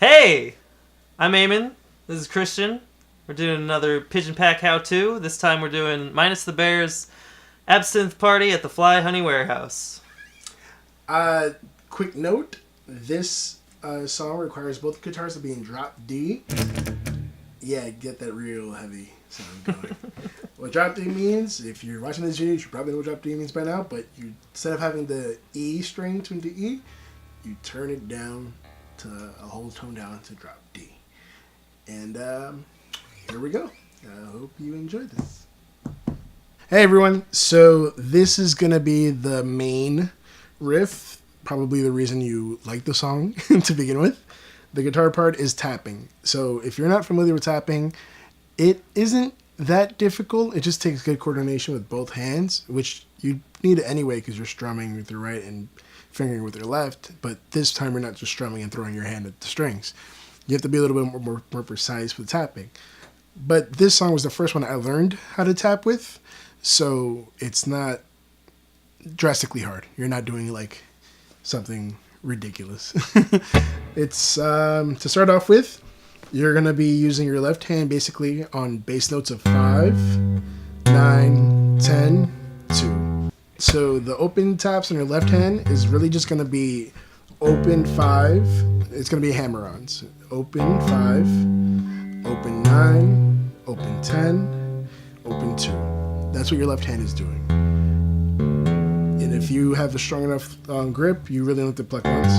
Hey, I'm Eamon. This is Christian. We're doing another Pigeon Pack how-to. This time we're doing Minus the Bears Absinthe Party at the Fly Honey Warehouse. Quick note, this song requires both guitars to be in drop D. Yeah, get that real heavy sound going. What drop D means, if you're watching this video, you should probably know what drop D means by now, but instead of having the E string tuned to E, you turn it down to a whole tone down to drop D. And here we go. I hope you enjoyed this. Hey everyone, so this is going to be the main riff, probably the reason you like the song to begin with. The guitar part is tapping. So if you're not familiar with tapping, it isn't that difficult. It just takes good coordination with both hands, which you need anyway because you're strumming with your right and fingering with your left. But this time you're not just strumming and throwing your hand at the strings. You have to be a little bit more precise with tapping. But this song was the first one I learned how to tap with, so it's not drastically hard. You're not doing like something ridiculous. It's to start off with, you're gonna be using your left hand basically on bass notes of 5, 9, 10, 2. So the open taps on your left hand is really just gonna be open 5. It's gonna be hammer-ons. Open 5, open 9, open 10, open 2. That's what your left hand is doing. And if you have a strong enough grip, you really don't have to pluck once.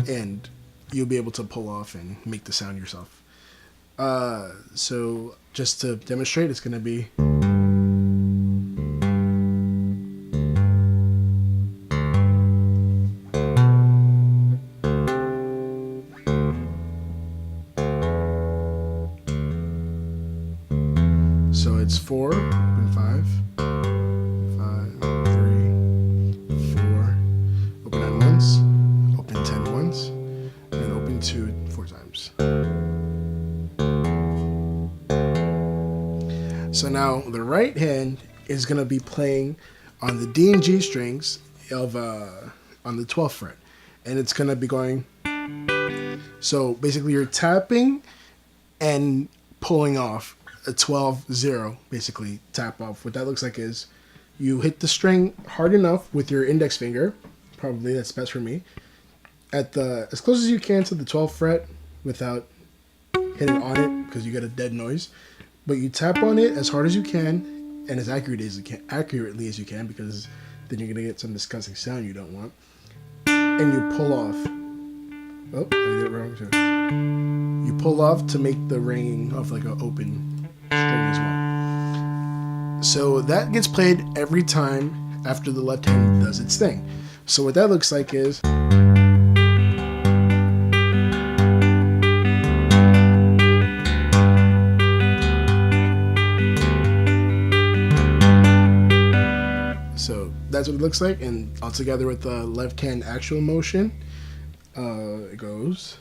And you'll be able to pull off and make the sound yourself. So just to demonstrate, it's going to be... So it's 4, open 5, 5, 3, 4, open 9 once, open 10 once, and open 2 4 times. So now the right hand is going to be playing on the D and G strings of on the 12th fret, and it's going to be going. So basically, you're tapping and pulling off a 12-0, basically tap off. What that looks like is you hit the string hard enough with your index finger, probably that's best for me, at the as close as you can to the 12th fret without hitting on it because you get a dead noise. But you tap on it as hard as you can and as accurately as you can, because then you're gonna get some disgusting sound you don't want. And you pull off. Oh, I did it wrong too. You pull off to make the ringing of like an open string as well. So that gets played every time after the left hand does its thing. So what that looks like is... So that's what it looks like, and all together with the left hand actual motion, it goes...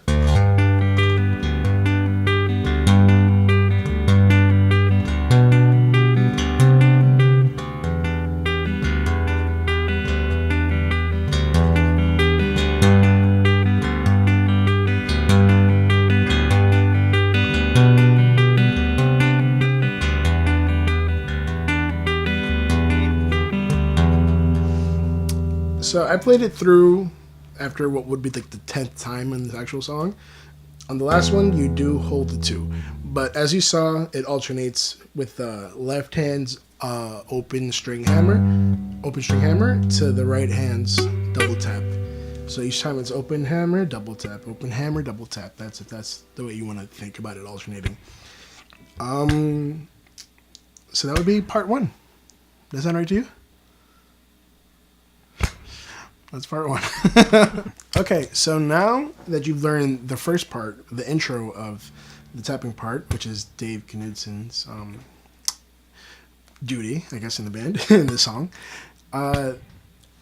So I played it through after what would be like the 10th time in the actual song. On the last one, you do hold the 2. But as you saw, it alternates with the left hand's open string hammer to the right hand's double tap. So each time it's open hammer, double tap, open hammer, double tap. That's the way you want to think about it alternating. So that would be part 1. Does that sound right to you? That's part 1. Okay, so now that you've learned the first part, the intro of the tapping part, which is Dave Knudson's duty, I guess, in the band, in the song,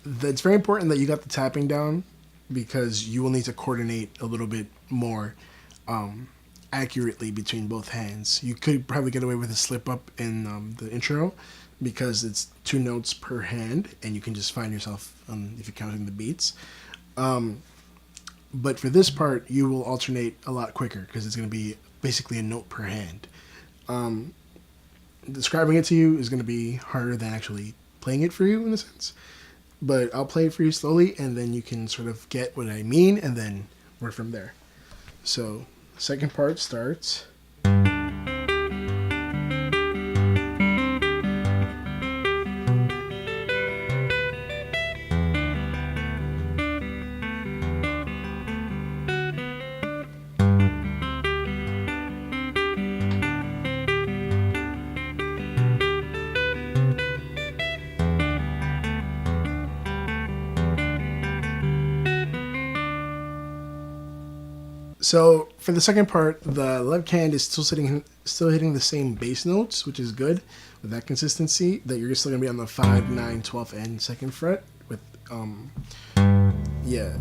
it's very important that you got the tapping down, because you will need to coordinate a little bit more accurately between both hands. You could probably get away with a slip up in the intro, because it's 2 notes per hand, and you can just find yourself, if you're counting the beats. But for this part, you will alternate a lot quicker because it's going to be basically a note per hand. Describing it to you is going to be harder than actually playing it for you in a sense. But I'll play it for you slowly, and then you can sort of get what I mean, and then work from there. So, second part starts. So for the second part, the left hand is still hitting the same bass notes, which is good with that consistency. That you're still gonna be on the 5, 9, 12, and second fret with yeah.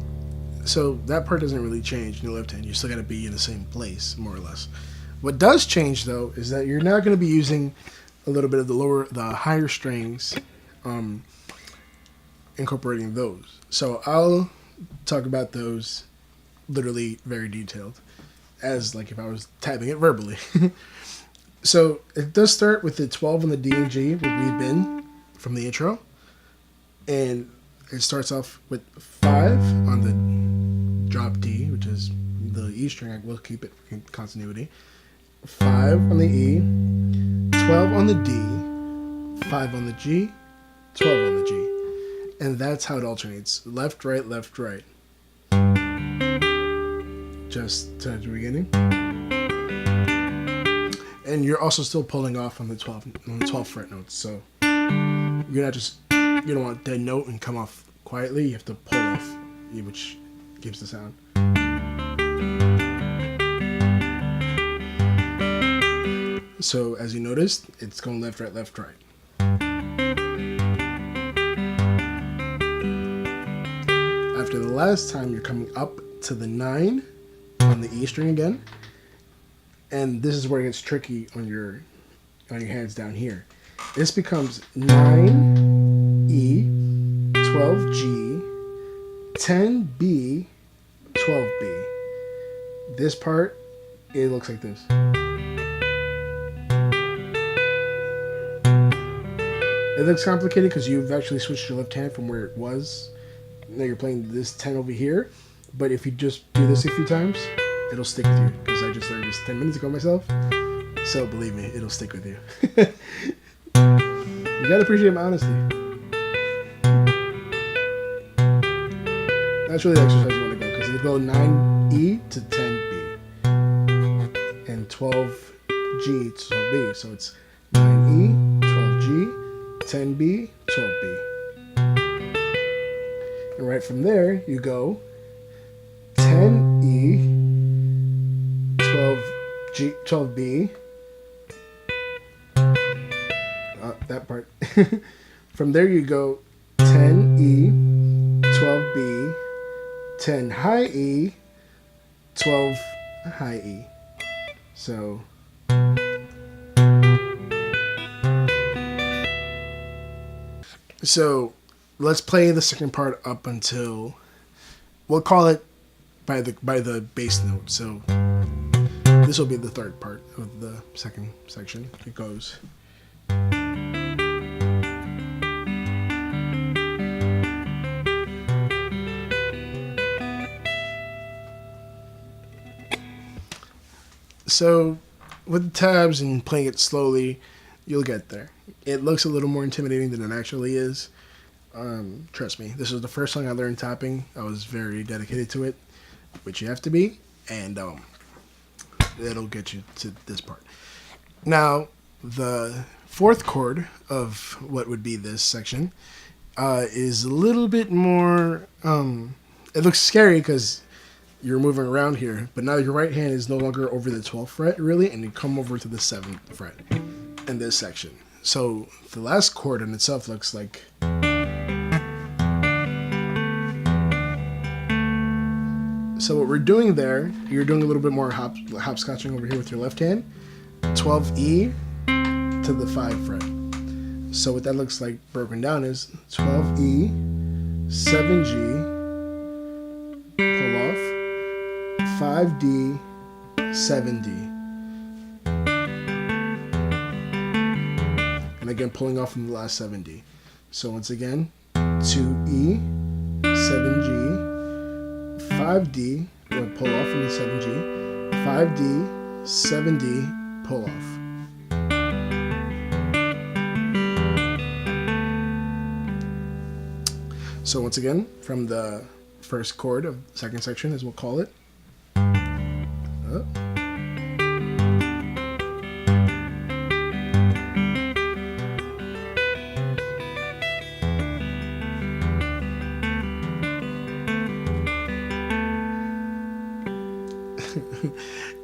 So that part doesn't really change in the left hand. You're still gonna be in the same place more or less. What does change though is that you're now gonna be using a little bit of the higher strings, incorporating those. So I'll talk about those literally very detailed, as like if I was typing it verbally. So it does start with the 12 on the D and G, where we've been from the intro, and it starts off with 5 on the drop D, which is the E string. I will keep it in continuity. 5 on the E, 12 on the D, 5 on the G, 12 on the G, and that's how it alternates: left, right, left, right. Just to the beginning, and you're also still pulling off on the 12 fret notes. So you're not just, you don't want dead note and come off quietly. You have to pull off, which gives the sound. So as you noticed, it's going left, right, left, right. After the last time, you're coming up to the 9 on the E string again, and this is where it gets tricky on your hands down here. This becomes 9 E, 12 G, 10 B, 12 B. This part, it looks like this. It looks complicated because you've actually switched your left hand from where it was. Now you're playing this 10 over here. But if you just do this a few times, it'll stick with you. Because I just learned this 10 minutes ago myself. So believe me, it'll stick with you. You gotta appreciate my honesty. That's really the exercise you want to go. Because it'll go 9E to 10B. And 12G to 12B. So it's 9E, 12G, 10B, 12B. And right from there, you go 10E, 12G, 12B. That part. From there you go 10E, 12B, 10 high E, 12 high E. So let's play the second part up until, we'll call it by the bass note. So this will be the third part of the second section. It goes. So with the tabs and playing it slowly, you'll get there. It looks a little more intimidating than it actually is. Trust me, this was the first song I learned tapping. I was very dedicated to it, which you have to be, and it'll get you to this part. Now, the fourth chord of what would be this section is a little bit more, it looks scary because you're moving around here, but now your right hand is no longer over the 12th fret, really, and you come over to the 7th fret in this section. So the last chord in itself looks like... So what we're doing there, you're doing a little bit more hopscotching over here with your left hand. 12E to the 5 fret. So what that looks like broken down is 12E, 7G, pull off, 5D, 7D. And again, pulling off from the last 7D. So once again, 2E, 7G, 5D, we're going to pull off from the 7G, 5D, 7D, pull off. So once again, from the first chord of the second section, as we'll call it.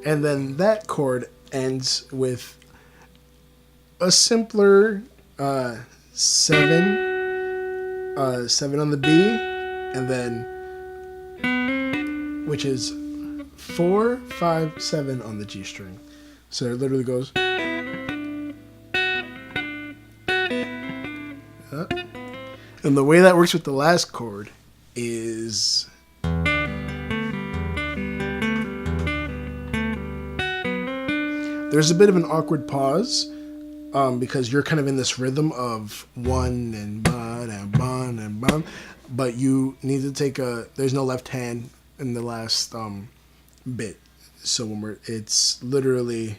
And then that chord ends with a simpler 7 on the B, and then which is 4, 5, 7 on the G string. So it literally goes. And the way that works with the last chord is there's a bit of an awkward pause because you're kind of in this rhythm of one and bun and bun and bun, but you need to take there's no left hand in the last bit. So when it's literally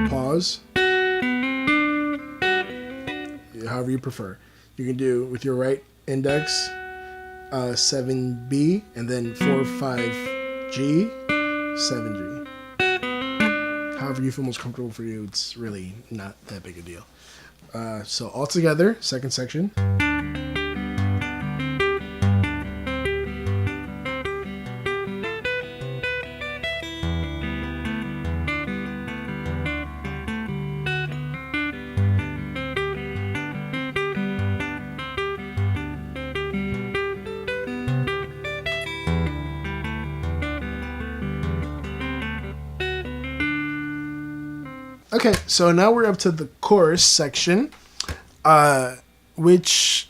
pause, however you prefer. You can do with your right index 7B, and then 4, 5G, 7G. However you feel most comfortable for you, it's really not that big a deal. So all together, second section. Okay, so now we're up to the chorus section, which,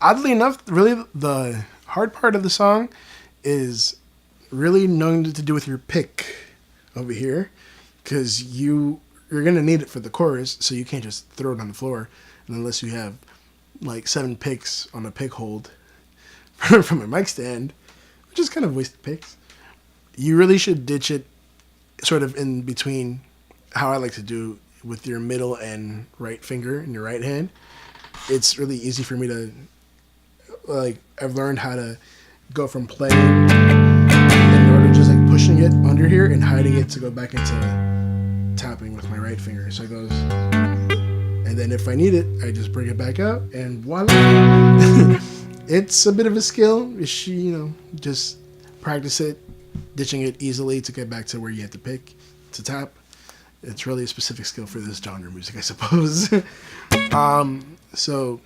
oddly enough, really the hard part of the song is really knowing to do with your pick over here, because you're going to need it for the chorus, so you can't just throw it on the floor unless you have like 7 picks on a pick hold from a mic stand, which is kind of wasted picks. You really should ditch it sort of in between how I like to do with your middle and right finger in your right hand. It's really easy for me to, like, I've learned how to go from playing in order to just like pushing it under here and hiding it to go back into tapping with my right finger. So it goes, and then if I need it, I just bring it back out and voila. It's a bit of a skill. Just practice it, ditching it easily to get back to where you have to pick to tap. It's really a specific skill for this genre of music, I suppose. So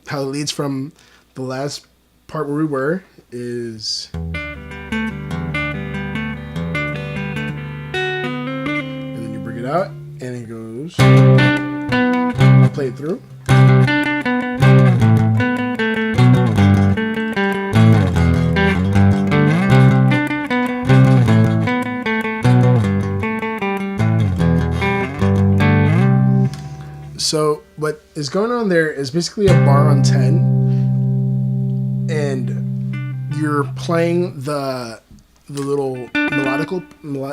how it leads from the last part where we were is, and then you bring it out and it goes, play it through. So what is going on there is basically a bar on 10, and you're playing the little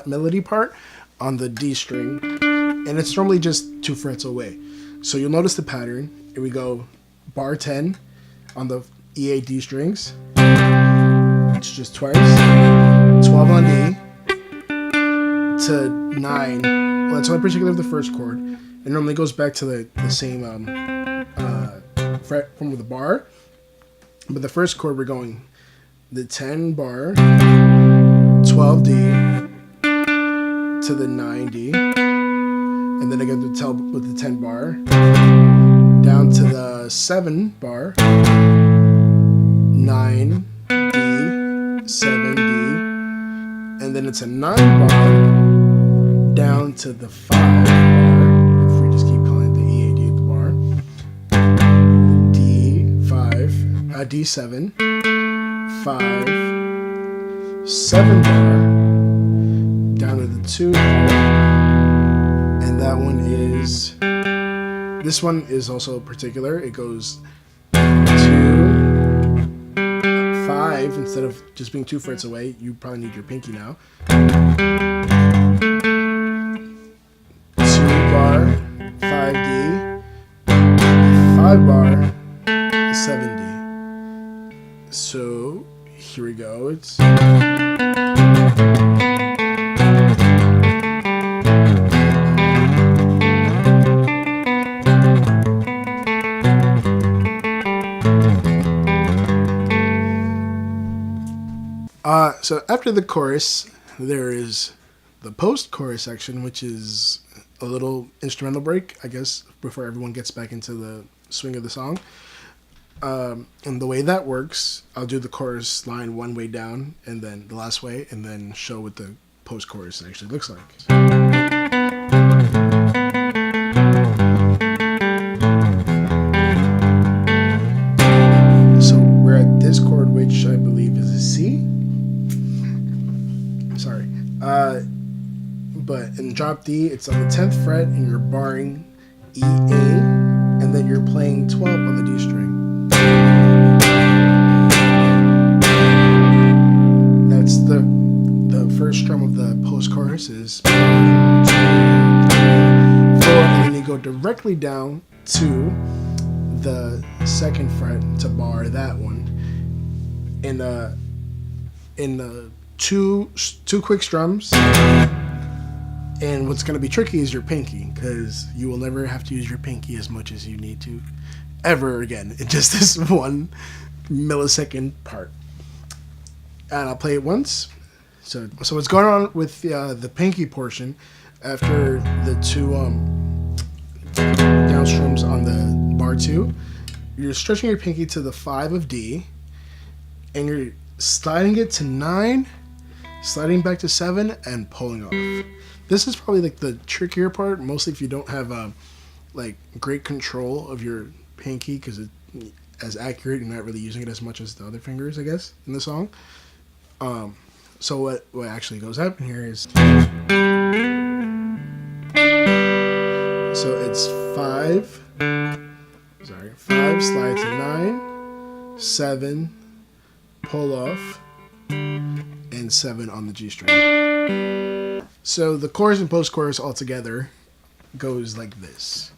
melody part on the D string, and it's normally just 2 frets away. So you'll notice the pattern. Here we go, bar 10 on the E, A, D strings. It's just twice. 12 on D to 9. Well, that's only particular of the first chord. It normally goes back to the same fret from the bar. But the first chord, we're going the 10 bar, 12D to the 9D. And then again to tell with the 10 bar down to the 7 bar, 9D, 7D. And then it's a 9 bar down to the 5 bar. If we just keep calling it the E, A, D at the bar. D, 5. D7, 5, 7 bar, down to the 2 bar, and that one is, this one is also particular. It goes 2, 5, instead of just being 2 frets away, you probably need your pinky now. 2 bar, 5D, 5 bar, 7D. So here we go. It's so after the chorus, there is the post-chorus section, which is a little instrumental break, I guess, before everyone gets back into the swing of the song. And the way that works, I'll do the chorus line one way down, and then the last way, and then show what the post-chorus actually looks like. So we're at this chord, which I believe is a C. Sorry. But in drop D, it's on the 10th fret, and you're barring E, A, and then you're playing 12 on the D string. That's the first strum of the post-chorus is 1, 2, 3, 4, and then you go directly down to the 2nd fret to bar that one. In the two quick strums. And what's going to be tricky is your pinky, because you will never have to use your pinky as much as you need to ever again. It's just this 1 millisecond part. And I'll play it once. So what's going on with the pinky portion after the 2 down strums on the bar 2, you're stretching your pinky to the 5 of D, and you're sliding it to 9, sliding back to 7, and pulling off. This is probably like the trickier part, mostly if you don't have like great control of your pinky, because it's as accurate, you're not really using it as much as the other fingers, I guess, in the song. So what actually goes happen here is, so it's 5, slide to 9, 7, pull off, and 7 on the G string. So the chorus and post-chorus all together goes like this.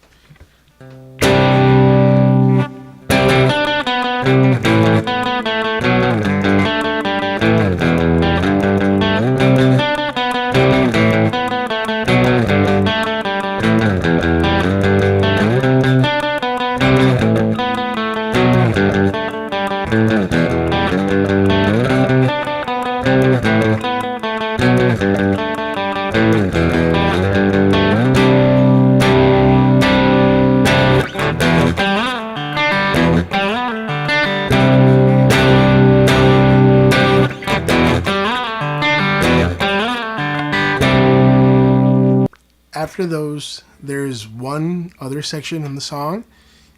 After those, there's one other section in the song,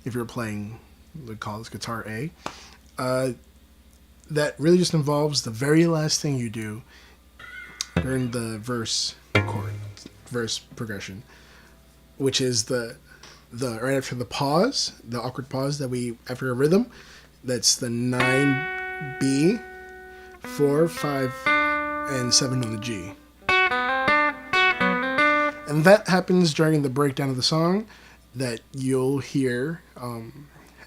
if you're playing, we call this guitar A, that really just involves the very last thing you do during the verse progression, which is the right after the pause, the awkward pause that we, after a rhythm, that's the 9B, 4, 5, and 7 on the G. And that happens during the breakdown of the song that you'll hear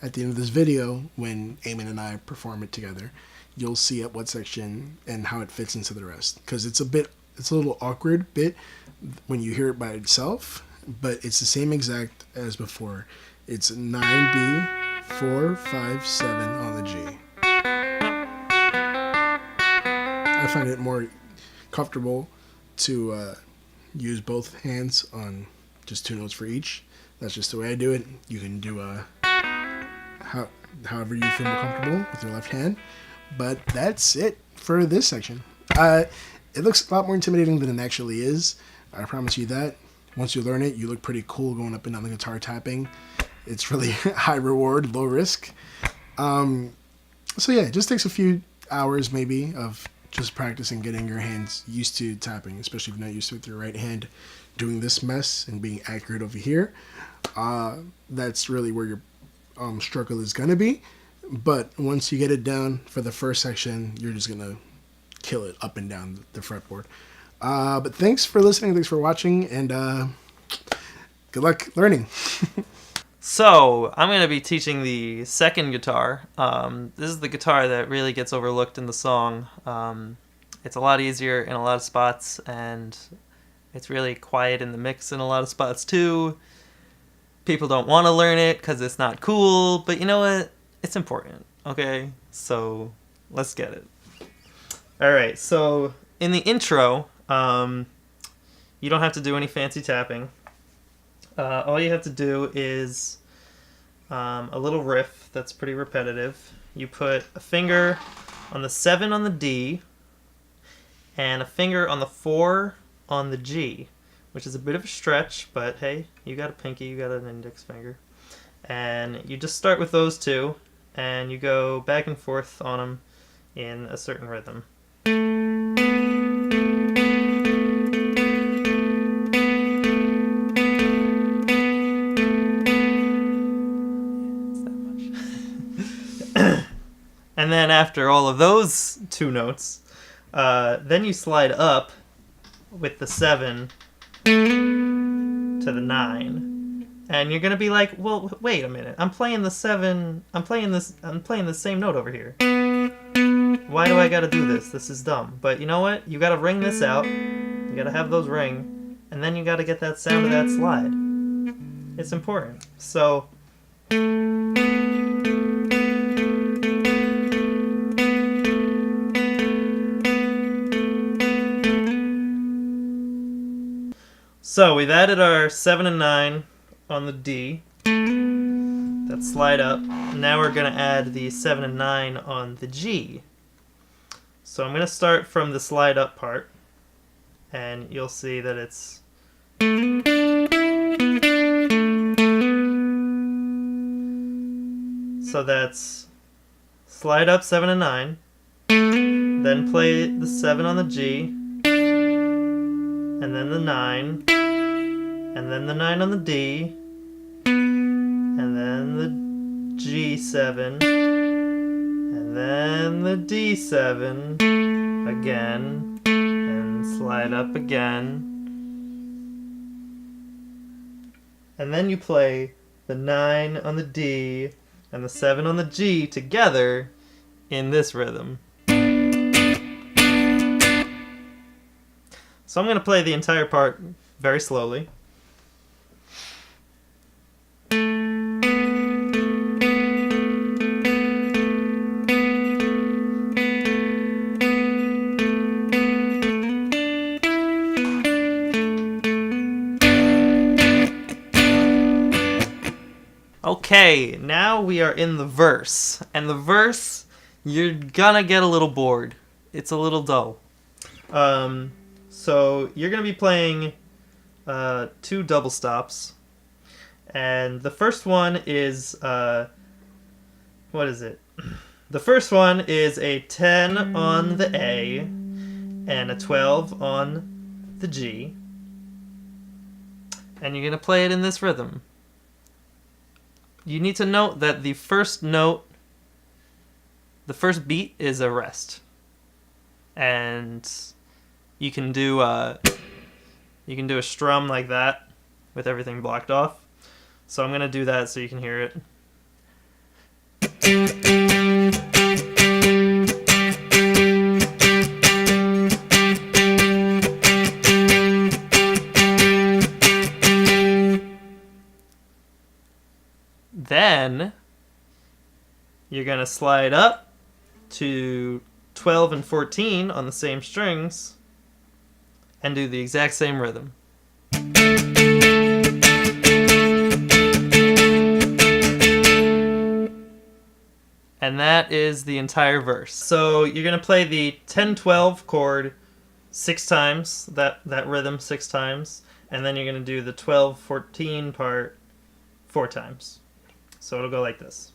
at the end of this video when Eamon and I perform it together. You'll see at what section and how it fits into the rest. Because it's a little awkward bit when you hear it by itself, but it's the same exact as before. It's 9B, 4, 5, 7 on the G. I find it more comfortable to use both hands on just 2 notes for each. That's just the way I do it. You can do however you feel more comfortable with your left hand. But that's it for this section. It looks a lot more intimidating than it actually is. I promise you that. Once you learn it, you look pretty cool going up and down the guitar tapping. It's really high reward, low risk. So yeah, it just takes a few hours maybe of just practicing getting your hands used to tapping, especially if you're not used to it with your right hand doing this mess and being accurate over here. That's really where your struggle is going to be. But once you get it down for the first section, you're just going to kill it up and down the fretboard. But thanks for listening. Thanks for watching. And good luck learning. So, I'm going to be teaching the second guitar. This is the guitar that really gets overlooked in the song. It's a lot easier in a lot of spots, and it's really quiet in the mix in a lot of spots too. People don't want to learn it because it's not cool, but you know what? It's important, okay? So, let's get it. Alright, so in the intro, you don't have to do any fancy tapping. All you have to do is a little riff that's pretty repetitive. You put a finger on the 7 on the D and a finger on the 4 on the G, which is a bit of a stretch, but hey, you got a pinky, you got an index finger. And you just start with those two, and you go back and forth on them in a certain rhythm. And then after all of those two notes, then you slide up with the 7 to the 9. And you're going to be like, well, wait a minute. I'm playing the 7. I'm playing the same note over here. Why do I got to do this? This is dumb. But you know what? You got to ring this out. You got to have those ring. And then you got to get that sound of that slide. It's important. So we've added our 7 and 9 on the D. That slide up. Now we're going to add the 7 and 9 on the G. So I'm going to start from the slide up part, and you'll see that it's so that's slide up 7 and 9, then play the 7 on the G, and then the 9, and then the 9 on the D, and then the G7, and then the D7 again, and slide up again. And then you play the 9 on the D and the 7 on the G together in this rhythm. So I'm going to play the entire part very slowly. Okay, now we are in the verse. And the verse, you're gonna get a little bored. It's a little dull. So you're gonna be playing 2 double stops. And the first one is, what is it? The first one is a 10 on the A and a 12 on the G. And you're gonna play it in this rhythm. You need to note that the first note, the first beat is a rest. And you can do a strum like that with everything blocked off. So I'm going to do that so you can hear it. Then you're going to slide up to 12 and 14 on the same strings and do the exact same rhythm. And that is the entire verse. So you're going to play the 10-12 chord 6 times, that rhythm 6 times, and then you're going to do the 12-14 part 4 times. So it'll go like this.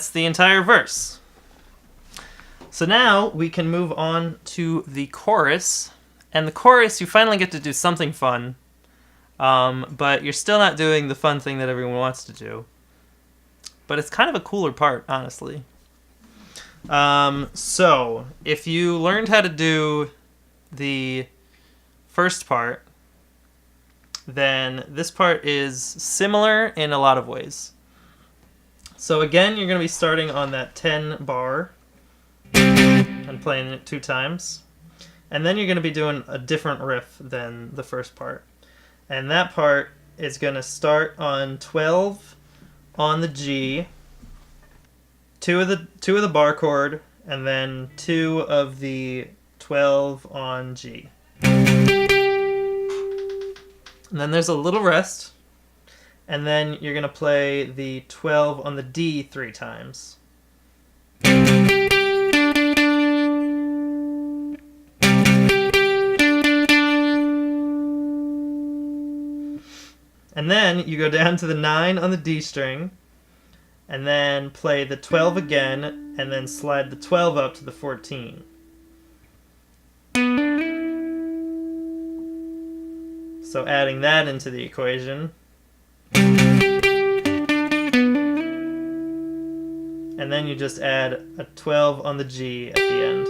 that's the entire verse. So now we can move on to the chorus. And the chorus, you finally get to do something fun. But you're still not doing the fun thing that everyone wants to do. But it's kind of a cooler part, honestly. So, if you learned how to do the first part, then this part is similar in a lot of ways. So again, you're going to be starting on that 10 bar and playing it 2 times. And then you're going to be doing a different riff than the first part. And that part is going to start on 12 on the G, 2 of the bar chord, and then 2 of the 12 on G. And then there's a little rest, and then you're going to play the 12 on the D 3 times. And then you go down to the 9 on the D string, and then play the 12 again, and then slide the 12 up to the 14. So adding that into the equation. And then you just add a 12 on the G at the end.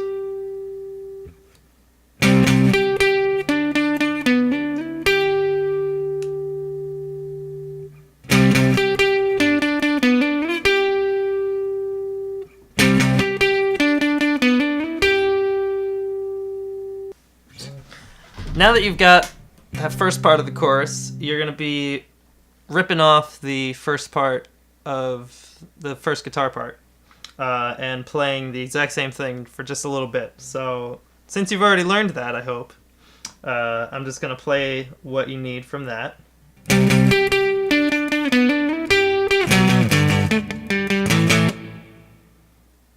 Now that you've got that first part of the chorus, you're going to be ripping off the first part of the first guitar part and playing the exact same thing for just a little bit. So since you've already learned that, I hope, I'm just going to play what you need from that.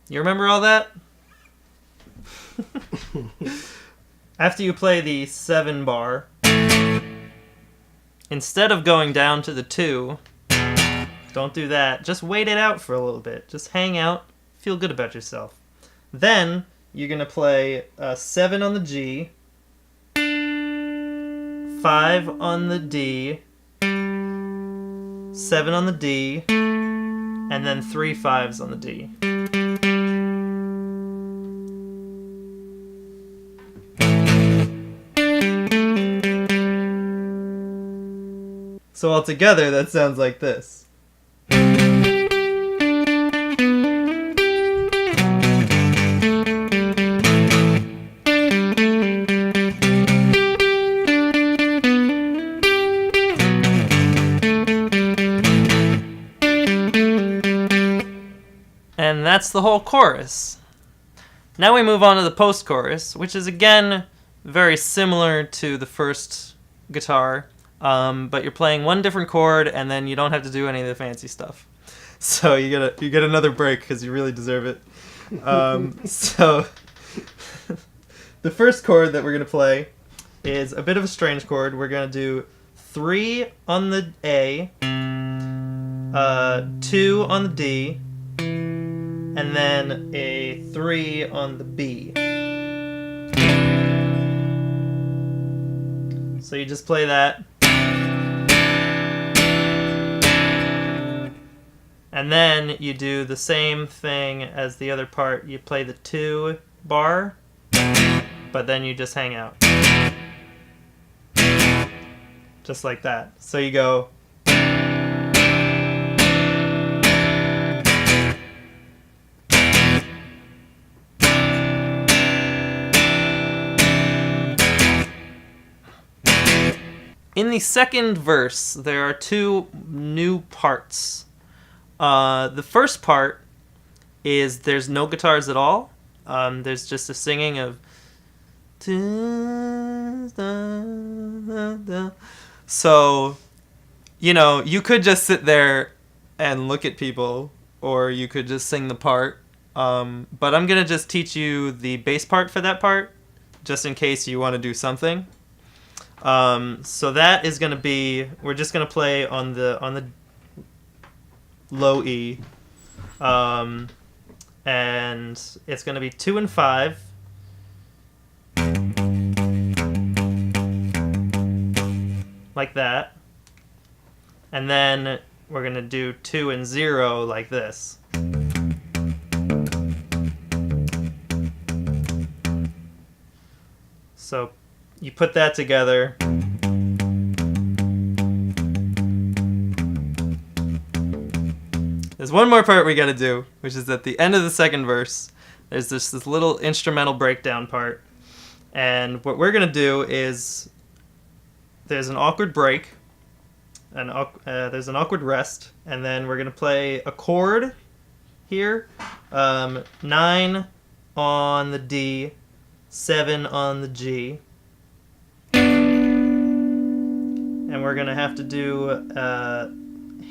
You remember all that? After you play the 7 bar, instead of going down to the 2, don't do that. Just wait it out for a little bit. Just hang out. Feel good about yourself. Then you're going to play 7 on the G, 5 on the D, 7 on the D, and then 3 5s on the D. So altogether, that sounds like this. And that's the whole chorus. Now we move on to the post-chorus, which is again very similar to the first guitar. But you're playing one different chord, and then you don't have to do any of the fancy stuff. So you get another break because you really deserve it. So the first chord that we're gonna play is a bit of a strange chord. We're gonna do 3 on the A, 2 on the D, and then a 3 on the B. So you just play that. And then you do the same thing as the other part. You play the 2 bar, but then you just hang out. Just like that. So you go. In the second verse, there are 2 new parts. The first part is there's no guitars at all. There's just a singing of. So, you could just sit there and look at people, or you could just sing the part. But I'm going to just teach you the bass part for that part, just in case you want to do something. So that is going to be, we're just going to play on the low E, And it's going to be 2 and 5. Like that. And then we're going to do 2 and 0 like this. So you put that together. There's one more part we got to do, which is at the end of the second verse. There's this little instrumental breakdown part. And what we're going to do is there's an awkward break, there's an awkward rest, and then we're going to play a chord here. 9 on the D, 7 on the G. And we're going to have to do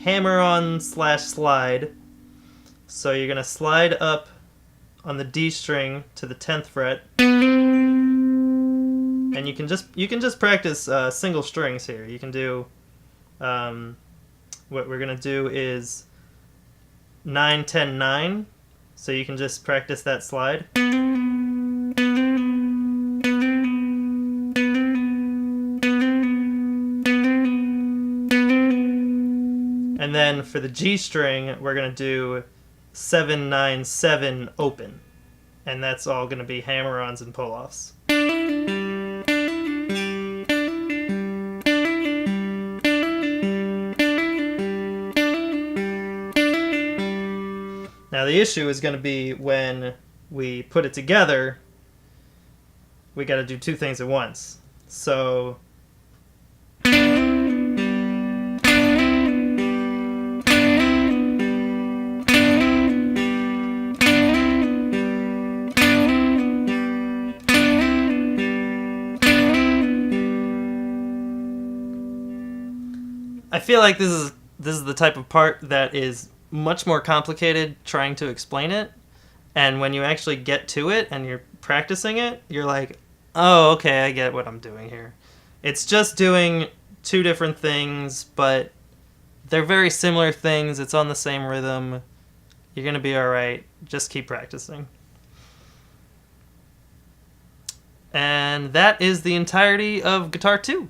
hammer-on / slide. So you're going to slide up on the D string to the 10th fret. And you can just practice single strings here. You can do what we're going to do is 9 10 9. So you can just practice that slide. And then for the G string, we're going to do 7 9 7 open. And that's all going to be hammer-ons and pull-offs. Now the issue is going to be when we put it together, we got to do 2 things at once. So I feel like this is the type of part that is much more complicated trying to explain it, and when you actually get to it and you're practicing it, you're like, oh, okay, I get what I'm doing here. It's just doing 2 different things, but they're very similar things. It's on the same rhythm. You're gonna be all right. Just keep practicing. And that is the entirety of Guitar 2.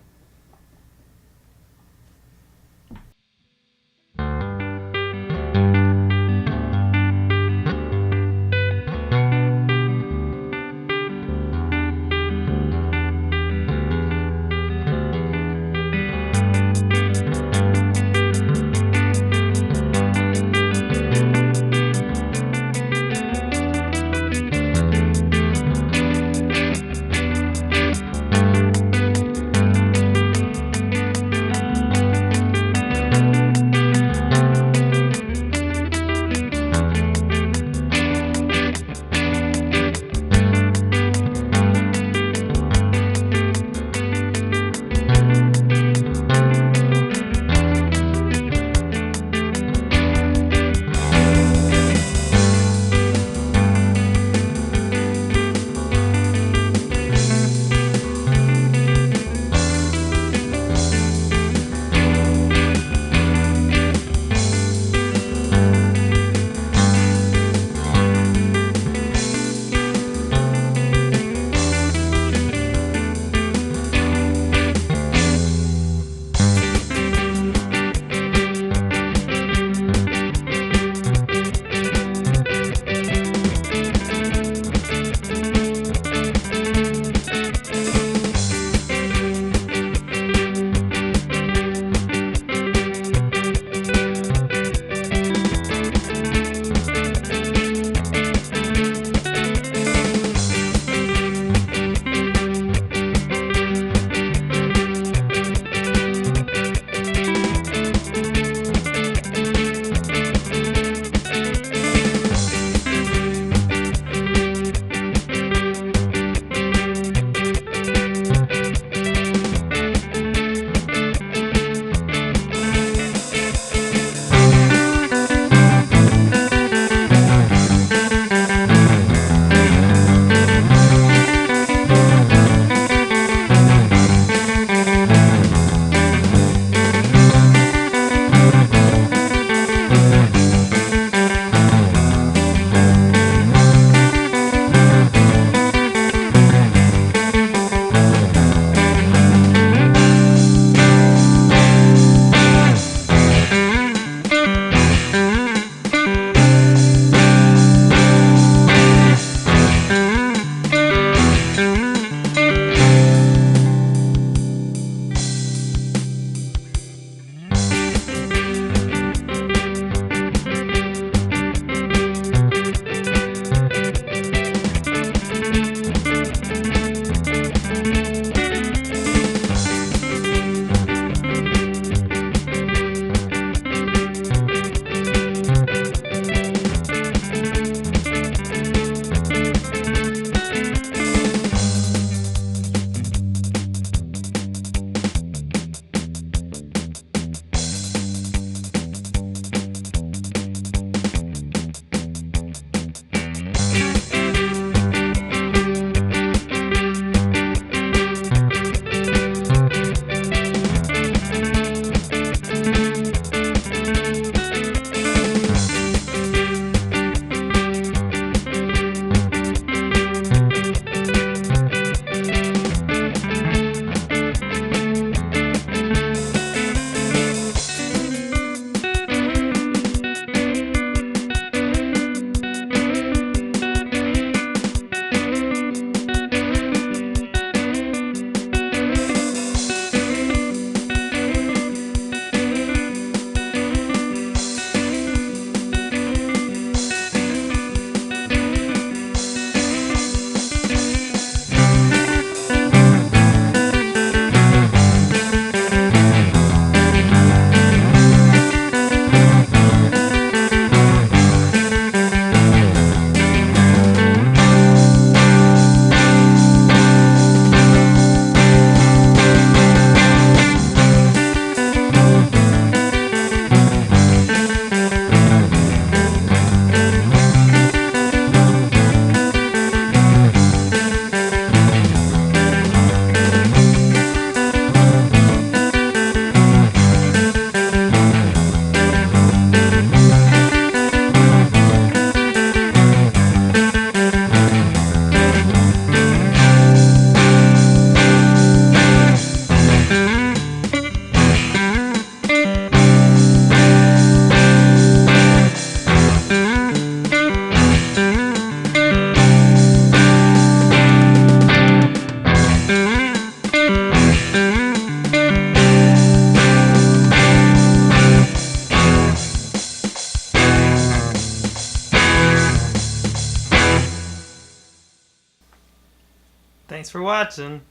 Thanks for watching.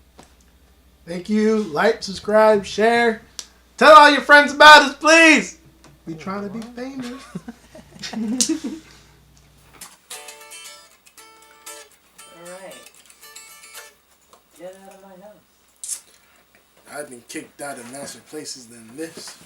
Thank you. Like, subscribe, share. Tell all your friends about us, please. We trying to be famous. Alright. Get out of my house. I've been kicked out of nicer places than this.